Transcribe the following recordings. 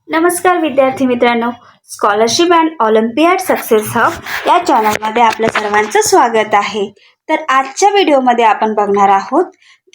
नमस्कार विद्यार्थी मित्रांनो, scholarship and Olympiad success hub या चॅनलमध्ये आपल्या सर्वांचं स्वागत आहे. तर आजच्या व्हिडिओमध्ये आपण बघणार आहोत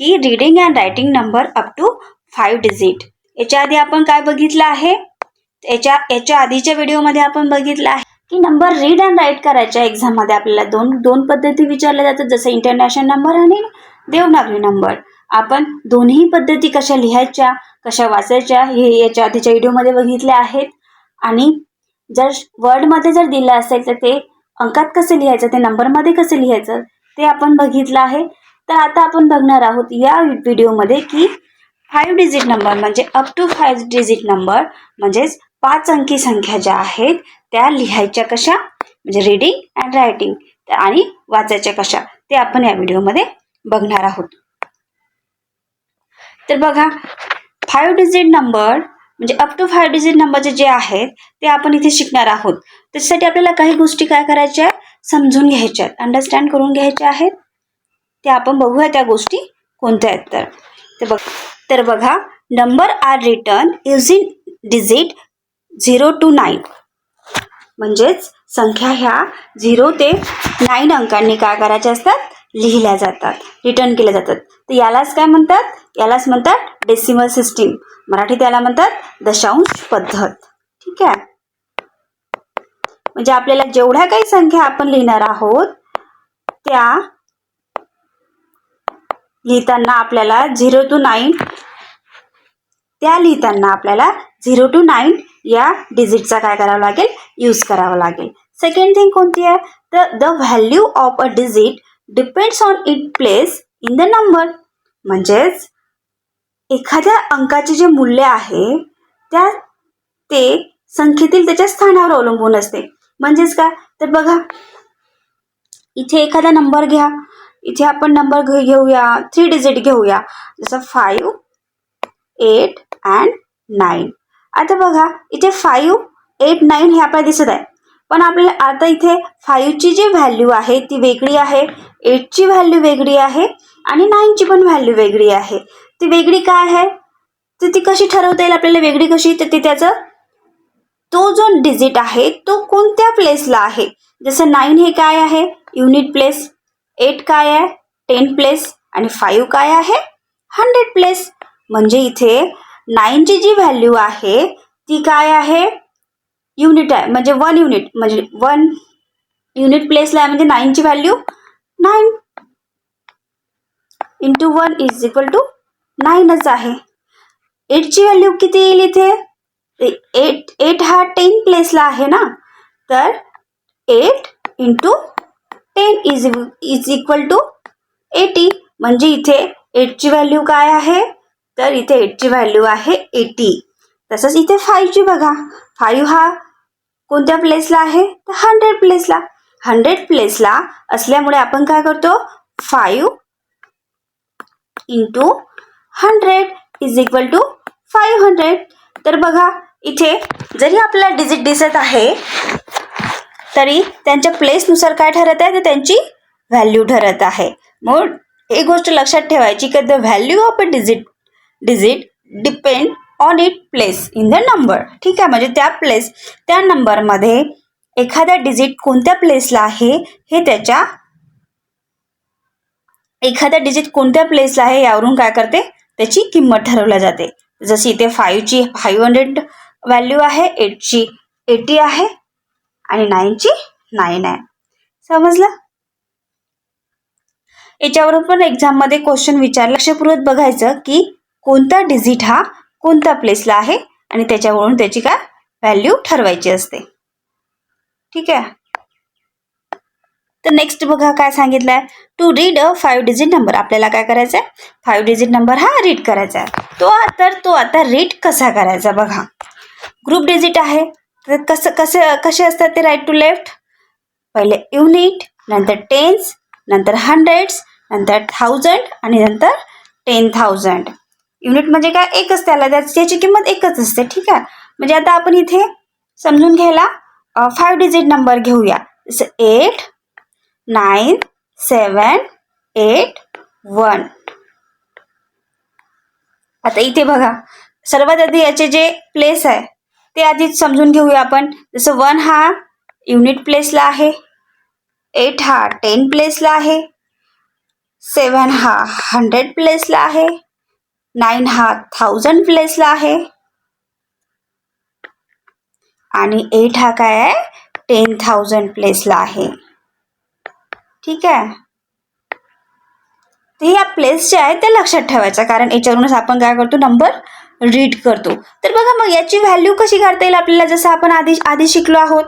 की reading and writing number up to 5 digit. याच्या आधी आपण काय बघितलं आहे? याच्या आधीच्या व्हिडिओमध्ये आपण बघितलं आहे की नंबर रीड अँड राईट करायच्या एक्झाममध्ये आपल्याला दोन पद्धती विचारल्या जातात, जसं इंटरनॅशनल नंबर आणि देवनागरी नंबर. आपण दोन्ही पद्धती कशा लिहायच्या, कशा वाचायच्या हे याच्या आधीच्या व्हिडिओमध्ये बघितले आहेत. आणि जर वर्डमध्ये जर दिलं असेल तर ते अंकात कसे लिहायचं, ते नंबरमध्ये कसे लिहायचं ते आपण बघितलं आहे. तर आता आपण बघणार आहोत या व्हिडिओमध्ये की 5 डिजिट नंबर म्हणजे अप टू 5 डिजिट नंबर म्हणजेच 5 अंकी संख्या ज्या आहेत त्या लिहायच्या कशा, म्हणजे रीडिंग अँड रायटिंग, आणि वाचायच्या कशा ते आपण या व्हिडिओमध्ये बघणार आहोत. तर बघा, 5 डिजिट नंबर म्हणजे अप टू 5 डिजिट नंबरचे जे आहेत ते आपण इथे शिकणार आहोत. त्यासाठी आपल्याला काही गोष्टी काय करायच्या, समजून घ्यायच्या, अंडरस्टँड करून घ्यायच्या आहेत. ते आपण बघूया त्या गोष्टी कोणत्या आहेत. तर बघा, number are written using digit 0 to 9. म्हणजेच संख्या ह्या 0 ते 9 अंकांनी काय करायच्या असतात, लिहिल्या जातात, रिटर्न केल्या जातात. तर यालाच काय म्हणतात, यालाच म्हणतात डेसिमल सिस्टीम. मराठीत याला म्हणतात दशांश पद्धत. ठीक आहे. म्हणजे आपल्याला जेवढ्या काही संख्या आपण लिहिणार आहोत त्या लिहिताना आपल्याला 0 to 9 या डिजिटचा काय करावं लागेल, यूज करावा लागेल. सेकंड थिंग कोणती आहे, तर the value of a digit depends on it place in the number. म्हणजेच एखाद्या अंकाचे जे मूल्य आहे ते संख्येतील त्याच्या स्थानावर अवलंबून असते. म्हणजेच काय, तर बघा इथे एखादा नंबर घ्या, इथे आपण नंबर घेऊया 3 डिजिट घेऊया, जसं 5, 8 and 9. आता बघा इथे 5, 8, 9 हे आपल्याला दिसत आहे, पण आपल्याला आता इथे 5ची जी व्हॅल्यू आहे ती वेगळी आहे, 8ची व्हॅल्यू वेगळी आहे आणि 9ची पण व्हॅल्यू वेगळी आहे. ती वेगळी काय आहे, तर ती कशी ठरवता येईल आपल्याला वेगळी कशी, तर ती त्याचं तो जो डिजिट आहे तो कोणत्या प्लेसला आहे. जसं 9 हे काय आहे, युनिट प्लेस, 8 काय आहे, 10 प्लेस, आणि 5 काय आहे, 100 प्लेस. म्हणजे इथे 9ची जी व्हॅल्यू आहे ती काय आहे, युनिट आहे, म्हणजे 1 युनिट, म्हणजे 1 युनिट प्लेसला आहे, म्हणजे 9ची value 9 into 1 is equal to 9च आहे. 8ची व्हॅल्यू किती येईल इथे, 8 हा 10 प्लेसला आहे ना, तर 8 इंटू 10 इज इक्वल टू 80. म्हणजे इथे 8ची व्हॅल्यू काय आहे, तर इथे 8ची व्हॅल्यू आहे 80. तसंच इथे 5ची बघा, 5 हा कोणत्या प्लेसला आहे, तर 100 प्लेसला. 100 प्लेसला असल्यामुळे आपण काय करतो, 5 इंटू 100 इज इक्वल टू 500. तर बघा इथे जरी आपल्याला डिजिट दिसत आहे तरी त्यांच्या प्लेसनुसार काय ठरत आहे, तर त्यांची व्हॅल्यू ठरत आहे. मग एक गोष्ट लक्षात ठेवायची की the value of a digit depend on it place in the number. ठीक आहे. म्हणजे त्या नंबरमध्ये एखादा डिजिट कोणत्या प्लेसला आहे हे एखादा डिजिट कोणत्या प्लेसला आहे यावरून काय करते, त्याची किंमत ठरवली जाते. जशी इथे 5ची 500 व्हॅल्यू आहे, 8ची 80 आहे आणि 9ची 9 आहे. समजलं? याच्यावरून पण एक्झाममध्ये क्वेश्चन विचारलं, लक्षपूर्वक बघायचं की कोणता डिजिट हा कोणत्या प्लेसला आहे आणि त्याच्यावरून त्याची काय व्हॅल्यू ठरवायची असते. ठीक आहे. तर नेक्स्ट बघा काय सांगितलंय, to read a 5 digit number. आपल्याला काय करायचं आहे, 5 डिजिट नंबर हा रीड करायचा आहे. तो आता रीड कसा करायचा बघा. ग्रुप डिजिट आहे, तर कसे असतात ते, राईट टू लेफ्ट. पहिले युनिट, नंतर टेन्स, नंतर हंड्रेड्स, नंतर 1000 आणि नंतर 10,000. युनिट म्हणजे काय, एकच, त्याची किंमत एकच असते. ठीक आहे. म्हणजे आता आपण इथे समजून घ्यायला 5 डिजिट नंबर घेऊया, जसं 8, 9, 7, 8, 1. आता इथे बघा सर्वात आधी याचे जे प्लेस आहे ते आधीच समजून घेऊया आपण. जसं 1 हा युनिट प्लेसला आहे, 8 हा 10 प्लेसला आहे, 7 हा 100 प्लेसला आहे, 9 हा 1000 प्लेसला आहे आणि 8 हा काय आहे 10,000 प्लेसला आहे. ठीक आहे. तर या प्लेस जे आहे ते लक्षात ठेवायचं, कारण याच्यावरूनच आपण काय करतो नंबर रीड करतो. तर बघा मग याची व्हॅल्यू कशी काढता येईल आपल्याला, जसं आपण आधी शिकलो आहोत.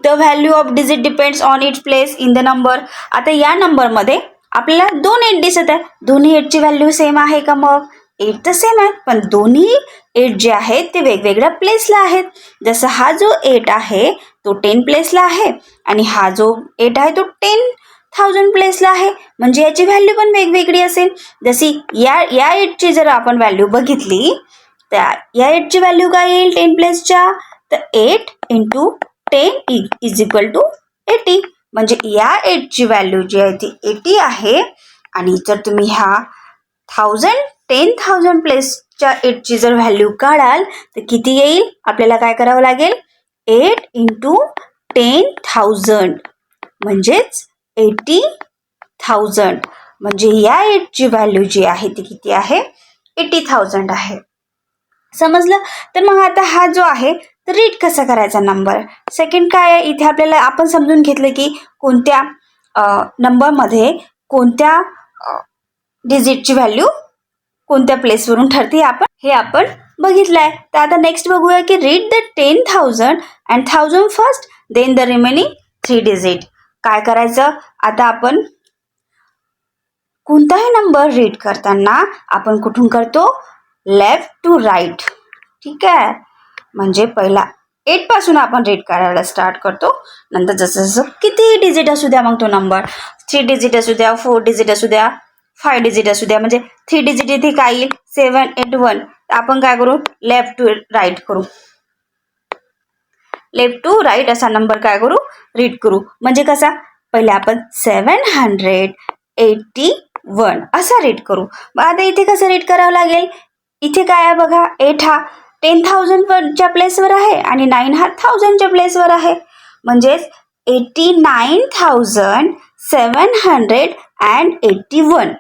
The value of digit depends on its place in the number. आता या नंबरमध्ये आपल्याला 2 8 दिसत आहे. दोन्ही 8ची व्हॅल्यू सेम आहे का? मग 8 तर सेम आहे, पण दोन्ही 8 जे आहेत ते वेगवेगळ्या प्लेसला आहेत. जसं हा जो 8 आहे तो 10 प्लेसला आहे आणि हा जो 8 आहे तो 10,000 प्लेसला आहे. म्हणजे याची व्हॅल्यू पण वेगवेगळी असेल. जशी या 8ची जर आपण व्हॅल्यू बघितली तर या 8ची व्हॅल्यू काय येईल 10 प्लेसच्या, तर 8 × 10 इज इक्वल टू 80. म्हणजे या 8ची व्हॅल्यू जी आहे ती 80 आहे. आणि जर तुम्ही ह्या 10,000 प्लेसच्या 8ची जर व्हॅल्यू काढाल तर किती येईल? आपल्याला काय करावं लागेल 8 × 10,000 म्हणजेच 80,000. म्हणजे या 8ची व्हॅल्यू जी आहे ती किती आहे 80,000 आहे. समजलं? तर मग आता हा जो आहे तर रीड कसा करायचा नंबर. सेकंड काय आहे इथे आपल्याला आपण समजून घेतलं की कोणत्या नंबरमध्ये कोणत्या डिजिटची व्हॅल्यू कोणत्या प्लेसवरून ठरते हे आपण बघितलं आहे. तर आता नेक्स्ट बघूया की read the 10,000 and 1,000 first then the remaining 3 digit. काय करायचं आता आपण कोणताही नंबर रीड करताना आपण कुठून करतो लेफ्ट टू राईट. ठीक आहे. म्हणजे पहिला 8 पासून आपण रीड करायला स्टार्ट करतो. नंतर जसं जसं कितीही डिजिट असू द्या मग तो नंबर 3 डिजिट असू द्या 4 डिजिट असू द्या 5 डिजिट असू द्या. म्हणजे 3 डिजिट इथे काय येईल 7 8 1. आपण काय करू लेफ्ट टू राईट करू. लेफ्ट टू राईट असा नंबर काय करू रीड करू. म्हणजे कसा पहिले आपण 781 असा रीड करू. मग आता इथे कसं रीड करावं लागेल. इथे काय आहे बघा 8 हा 10,000च्या प्लेसवर आहे आणि 9 हा 1,000च्या प्लेसवर आहे. म्हणजेच 89,781.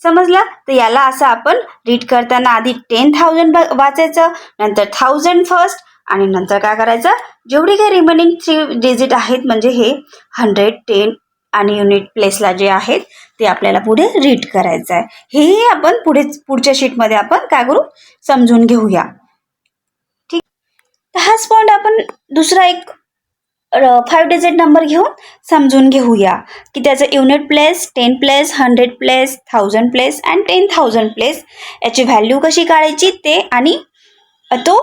समजलं? तर याला असं आपण रीड करताना आधी 10,000 वाचायचं, नंतर 1,000 फर्स्ट आणि नंतर काय करायचं जेवढी काही रिमेनिंग 3 डिजिट आहेत म्हणजे हे 100 10 आणि युनिट प्लेसला जे आहेत ते आपल्याला पुढे रीड करायचं आहे. हेही आपण पुढच्या शीटमध्ये आपण काय करू समजून घेऊया. ठीक. तर हाच पॉईंट आपण दुसरा एक 5 डिजिट नंबर घेऊन समजून घेऊया की त्याचं unit place 10 place 100 place 1,000 place and 10,000 place याची व्हॅल्यू कशी काढायची ते आणि तो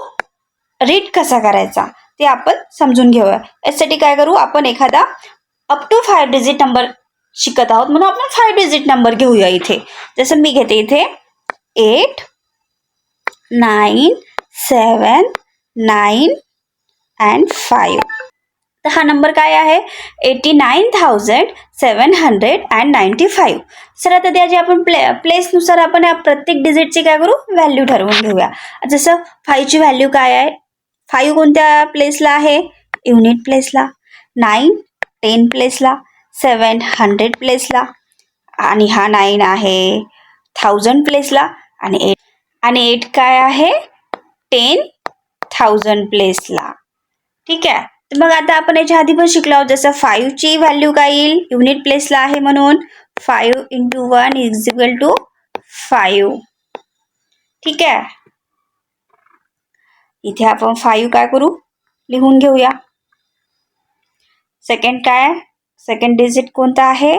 रीड कसा करायचा ते आपण समजून घेऊया. यासाठी काय करू आपण एखादा अप टू 5 डिजिट नंबर शिकत आहोत म्हणून आपण 5 डिजिट नंबर घेऊया. इथे जसं मी घेते इथे 8 9 7 9 अँड 5. तर हा नंबर काय आहे 89,795. सर आता त्याची आपण प्लेसनुसार आपण या प्रत्येक डिजिटची काय करू व्हॅल्यू ठरवून घेऊया. जसं 5ची व्हॅल्यू काय आहे 5 कोणत्या प्लेसला आहे युनिट प्लेसला, 9 10 प्लेसला, 7 100 प्लेसला आणि हा 9 आहे 1,000 प्लेसला आणि 8 काय आहे 10,000 प्लेसला. ठीक आहे. तर मग आता आपण याच्या आधी पण शिकलो आहोत. जसं 5ची व्हॅल्यू काय येईल युनिट प्लेसला आहे म्हणून 5 × 1 इज इक्वल टू 5. ठीक आहे. इथे आपण 5 काय करू लिहून घेऊया. सेकंड काय सेकंड डिजिट कोणता आहे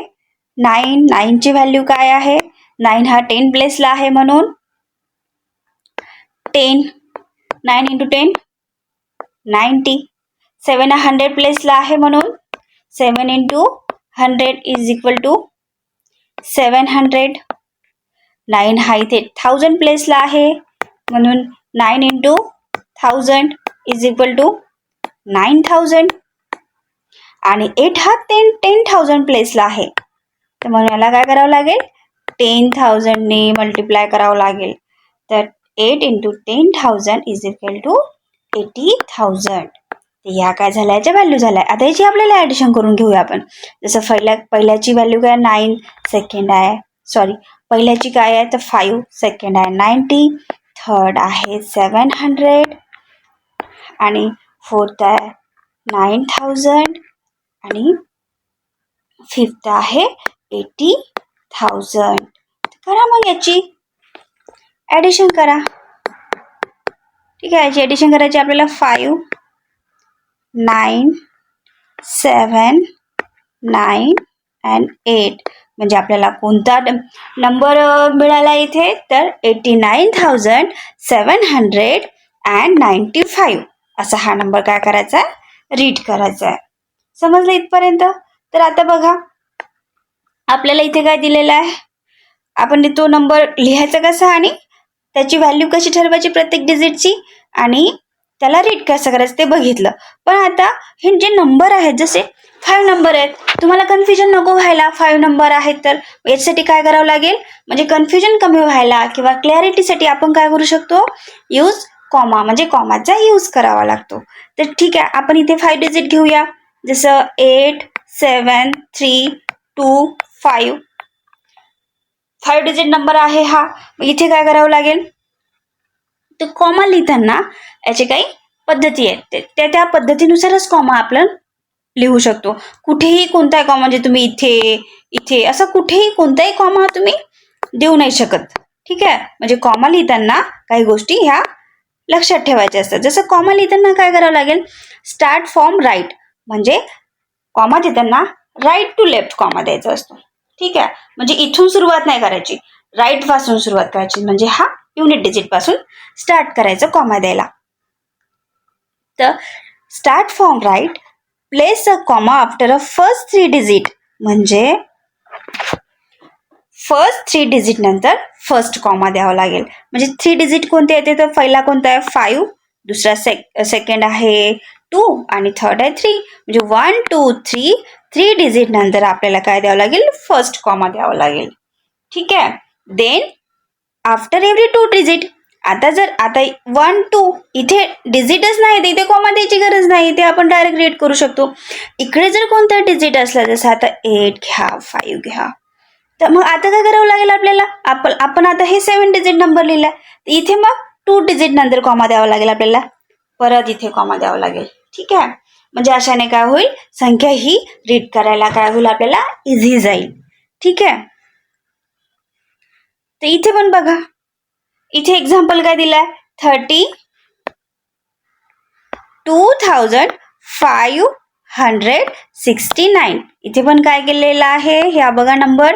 9. 9ची व्हॅल्यू काय आहे 9 हा 10 प्लेसला आहे म्हणून 10. 9 × 10 90. 7 हा 100 प्लेसला आहे म्हणून 7 × 100 इज इक्वल टू 700. 9 हा इथे 1,000 प्लेसला आहे म्हणून 9 × 1,000 इज इक्वल टू 9,000. आणि 8 हा 10,000 प्लेसला आहे तर म्हणून याला काय करावं लागेल 10,000ने मल्टिप्लाय करावं लागेल. तर 8 × 10,000 इज इक्वल टू 80,000. ह्या काय झाल्या, याच्या व्हॅल्यू झाल्या. आता याची आपल्याला ॲडिशन करून घेऊया आपण. जसं पहिल्याची व्हॅल्यू काय 9, सेकंड आहे पहिल्याची काय आहे तर 5, सेकंड आहे 90, थर्ड आहे 700 आणि फोर्थ आहे 9,000 आणि फिफ्थ आहे 80,000. करा मग याची ॲडिशन करा. ठीक आहे, याची ॲडिशन करायची आपल्याला. 5, 9, 7, 9 and 8. म्हणजे आपल्याला कोणता नंबर मिळाला इथे तर 89,795 असा हा नंबर काय करायचा आहे, रीड करायचा आहे. समजलं इथपर्यंत? तर आता बघा आपल्याला इथे काय दिलेलं आहे, आपण तो नंबर लिहायचा कसा आणि त्याची व्हॅल्यू कशी ठरवायची प्रत्येक डिजिटची आणि त्याला रीड कसं करायचं ते बघितलं. पण आता हे जे नंबर आहेत, जसे 5 नंबर आहेत, तुम्हाला कन्फ्युजन नको व्हायला. 5 नंबर आहेत तर याच्यासाठी काय करावं लागेल, म्हणजे कन्फ्युजन कमी व्हायला किंवा क्लॅरिटीसाठी आपण काय करू शकतो, यूज कॉमा, म्हणजे कॉमाचा यूज करावा लागतो. तर ठीक आहे, आपण इथे 5 डिजिट घेऊया. जसं 8, 7, 3, 2, 5. 5 डिजिट नंबर आहे हा. इथे काय करावं लागेल, तर कॉमा लिहिताना याचे काही पद्धती आहेत, त्या पद्धतीनुसारच कॉमा आपण लिहू शकतो. कुठेही कोणताही कॉमा, म्हणजे तुम्ही इथे असं कुठेही कोणताही कॉमा तुम्ही देऊ नाही शकत. ठीक आहे, म्हणजे कॉमा लिहिताना काही गोष्टी ह्या लक्षात ठेवायच्या असतात. जसं कॉमा लिहिताना काय करावं लागेल, स्टार्ट फ्रॉम राईट, म्हणजे कॉमा देताना राईट टू लेफ्ट कॉमा द्यायचा असतो. ठीक आहे, म्हणजे इथून सुरुवात नाही करायची, राईट पासून सुरुवात करायची, म्हणजे हा युनिट डिजिट पासून स्टार्ट करायचं कॉमा द्यायला. तर start from right, place a comma after a first 3 digit, म्हणजे फर्स्ट 3 डिजिट नंतर फर्स्ट कॉमा द्यावा लागेल. म्हणजे 3 डिजिट कोणते येते तर पहिला कोणता आहे 5, दुसरा सेकंड आहे 2 आणि थर्ड आहे 3. म्हणजे 1, 2, 3 डिजिट नंतर आपल्याला काय द्यावं लागेल, फर्स्ट कॉमा द्यावा लागेल. ठीक आहे, देन आफ्टर एव्हरी 2 डिजिट, आता 1, 2 इथे डिजिटच नाही, इथे कॉमा द्यायची गरज नाही, इथे आपण डायरेक्ट रीड करू शकतो. इकडे जर कोणता डिजिट असला, जसं आता 8 घ्या, 5 घ्या, तर मग आता काय करावं लागेल आपल्याला, आपण आता हे 7 डिजिट नंबर लिहिला, इथे मग 2 डिजिट नंतर कॉमा द्यावा लागेल आपल्याला, परत इथे कॉमा द्यावा लागेल. ठीक आहे, म्हणजे अशाने काय होईल, संख्या ही रीड करायला काय होईल आपल्याला, इझी जाईल. ठीक आहे, तर इथे पण बघा, इथे एक्झाम्पल काय दिलाय, 32,569. इथे पण काय केलेलं आहे, ह्या बघा नंबर,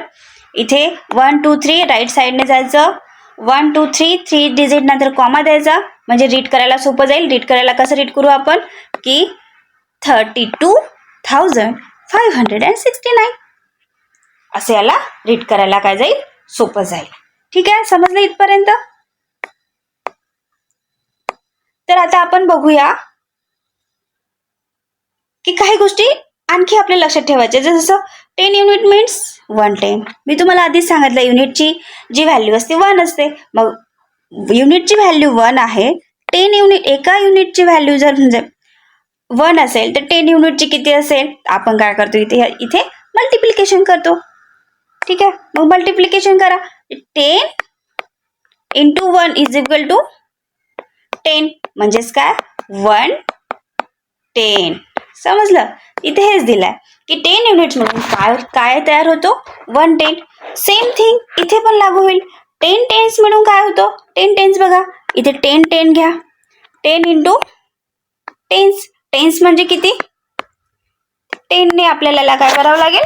इथे 1, 2, 3 राईट साईडने जायचं, 1, 2, 3 डिजिट नंतर कॉमा द्यायचा, म्हणजे रीड करायला सोपं जाईल. रीड करायला कसं रीड करू आपण, की 32,569 असे याला रीड करायला काय जाईल, सोपं जाईल. ठीक आहे, समजलं इथपर्यंत? तर आता आपण बघूया की काही गोष्टी आणखी आपल्या लक्षात ठेवायच्या, जसं 10 युनिट मीन्स 110. मी तुम्हाला आधीच सांगितलं, युनिटची जी व्हॅल्यू असते 1 असते. मग युनिटची व्हॅल्यू 1 आहे, 10 युनिट, एका युनिटची व्हॅल्यू जर म्हणजे 1 असेल तर 10 युनिटची किती असेल, आपण काय करतो, इथे मल्टिप्लिकेशन करतो. ठीक आहे, मग मल्टिप्लिकेशन करा, 10 into 1 इज इक्वल टू 10, म्हणजेच काय 110. समजलं, इथे हेच दिलंय की 10 युनिट्स म्हणून काय तयार होतो, 110. सेम थिंग इथे पण लागू होईल, 10 टेन्स म्हणून काय होतो, 10 टेन्स बघा, इथे 10 10 घ्या, 10 into टेन्स, टेन्स म्हणजे किती, 10 ने आपल्याला काय करावं लागेल,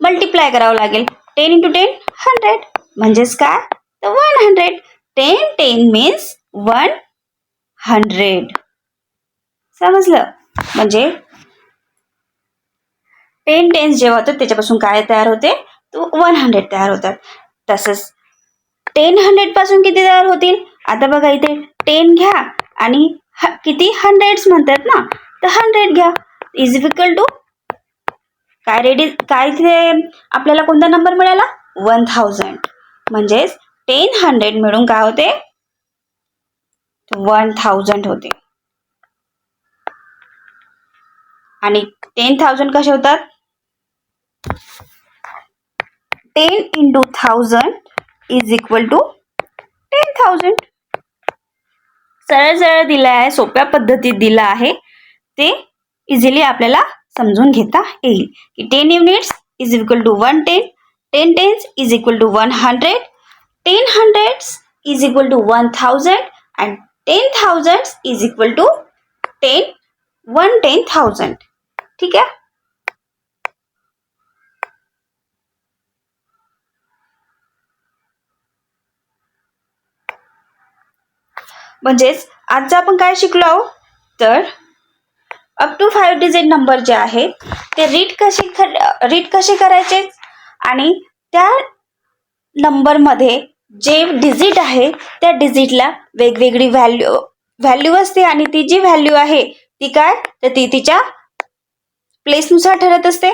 मल्टिप्लाय करावं लागेल. 10 into 10 100, म्हणजेच काय तर 100. 10 10 मीन्स 100. समजलं, म्हणजे 10 टेन्स जेव्हा होतात त्याच्यापासून काय तयार होते, तो 100 तयार होतात. तसंच 10 100 पासून किती तयार होतील, आता बघा इथे 10 घ्या आणि किती हंड्रेड्स म्हणतात ना, तर 100 घ्या, इज इक्वल टू काय इथे आपल्याला कोणता नंबर मिळाला, 1000. म्हणजेच 10 100 मिळून काय होते, 1000 होते. आणि 10,000 कसे होतात? 10 into 1000 is equal to 10,000. सरळ सरळ दिलं आहे, सोप्या पद्धतीत दिलं आहे, ते इझिली आपल्याला समजून घेता येईल की 10 units is equal to 110, 10 tens is equal to 100, 10 hundreds is equal to 1000 and 10 thousands is equal to 110,000. ठीक आहे. म्हणजेच आज आपण काय शिकलो आहोत, तर अप टू 5 डिजिट नंबर जे आहेत ते रीड कसे करायचे आणि त्या नंबरमध्ये जे डिजिट आहे त्या डिजिटला वेगवेगळी व्हॅल्यू असते आणि ती जी व्हॅल्यू आहे ती काय, तर ती तिच्या प्लेसनुसार ठरत असते.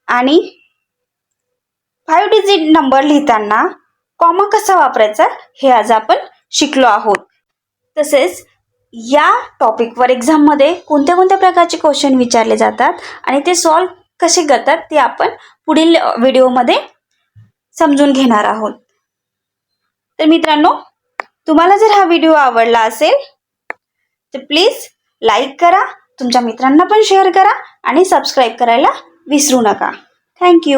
आणि 5 डिजिट नंबर लिहिताना कॉमा कसा वापरायचा हे आज आपण शिकलो आहोत. तसेच या टॉपिकवर एक्झाममध्ये कोणत्या कोणत्या प्रकारचे क्वेश्चन विचारले जातात आणि ते सॉल्व कसे करतात ते आपण पुढील व्हिडिओमध्ये समजून घेणार आहोत. तर मित्रांनो, तुम्हाला जर हा व्हिडिओ आवडला असेल तर प्लीज लाईक करा, तुमच्या मित्रांना पण शेअर करा आणि सबस्क्राईब करायला विसरू नका. थँक्यू.